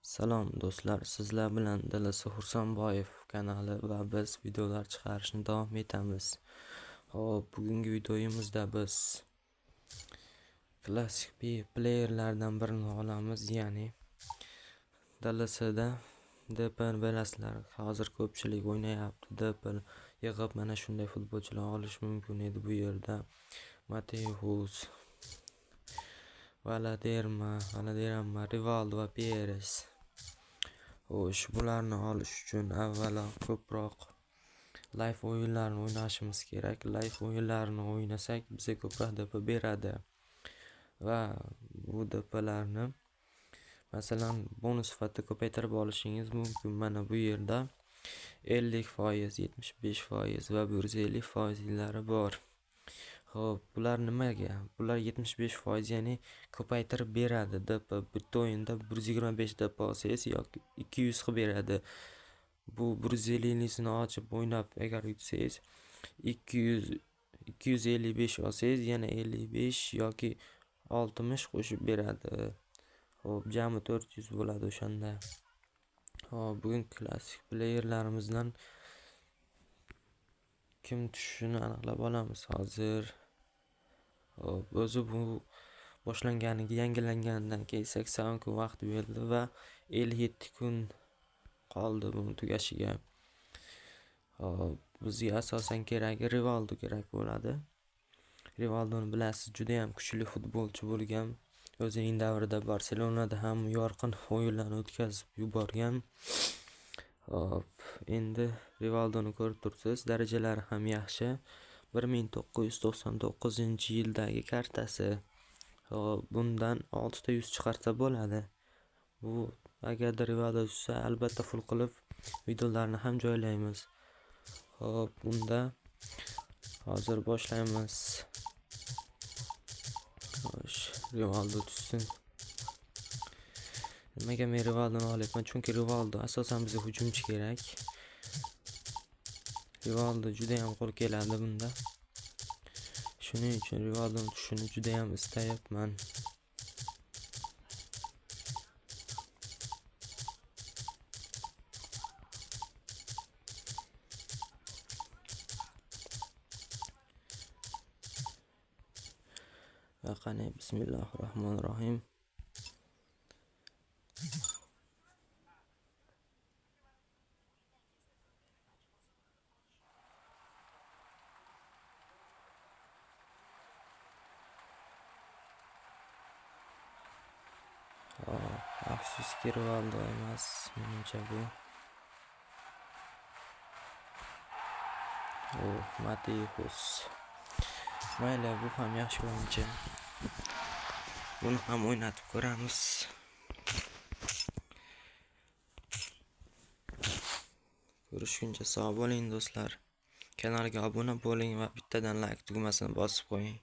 Salom do'stlar, sizlar bilan Dilisi Xursonboyev kanali va biz videolar chiqarishni davom etamiz. Hop, bugungi videomizda biz klassik playerlardan birini olamiz, ya'ni Dilisida DPL bilasizlar, hozir ko'pchilik o'ynayapti. DPL yig'ib mana shunday futbolchilar olish mumkin edi bu yerda. Mateus, Valderrama, Rivaldo va Perez. Xo'sh, bularni olish uchun avvalo ko'proq live o'yinlarni o'ynashimiz kerak. Live o'yinlarni o'ynasak bizga ko'proq DP beradi va bu DPlarni masalan bonus sifatida ko'paytirib olishingiz mumkin. Mana bu yerda 50%, 75% va 150%lari bor. Xo'p, bular nimaga? Bular 75%, ya'ni ko'paytirib beradi. DP bitta o'yinda 125 DP olsangiz yoki 200 qilib beradi. Bu 150lisini ochib o'ynab agar yutsangiz 255 olsangiz yana 55 yoki 60 qo'shib beradi. Xo'p, jami 400 bo'ladi o'shanda. Xo'p, bugun klassik playerlarimizdan kim tushishini aniqlab olamiz hozir. O'zi bu yangilanganidan keyin 80 kun vaqt berildi va 57 kun qoldi buni tugashiga. Bizga asosan keragi Rivaldo kerak bo'ladi. Rivaldoni bilasiz, juda ham kuchli futbolchi bo'lgan. O'zining davrida Barselonada ham yorqin o'yinlarni o'tkazib yuborgan. Endi Rivaldoni ko'rib tursiz, darajalari ham yaxshi. 1999-yildagi kartasi. Bundan 6 ta 100 chiqarsa bo'ladi. Bu agarda Rivaldo tushsa, albatta full qilib videolarni ham joylaymiz. Xo'p, bunda hozir boshlaymiz. Xo'sh, Rivaldo tushsin. Nimaga men Rivaldoni olyapman? Chunki Rivaldo asosan bizga hujumchi kerak. Rivaldo juda ham qo'l keladi bunda. Shuning uchun Rivaldoni tushishini juda ham istayapman. Va qani, bismillahirrohmanirrohim. Afsuski Rivaldo emas, menimcha bu. Mateus. Mayli, bu ham yaxshi o'yinchi. Buni ham o'ynatib ko'ramiz. Ko'rishguncha sog' bo'ling do'stlar. Kanalga obuna bo'ling va bittadan like tugmasini bosib qo'ying.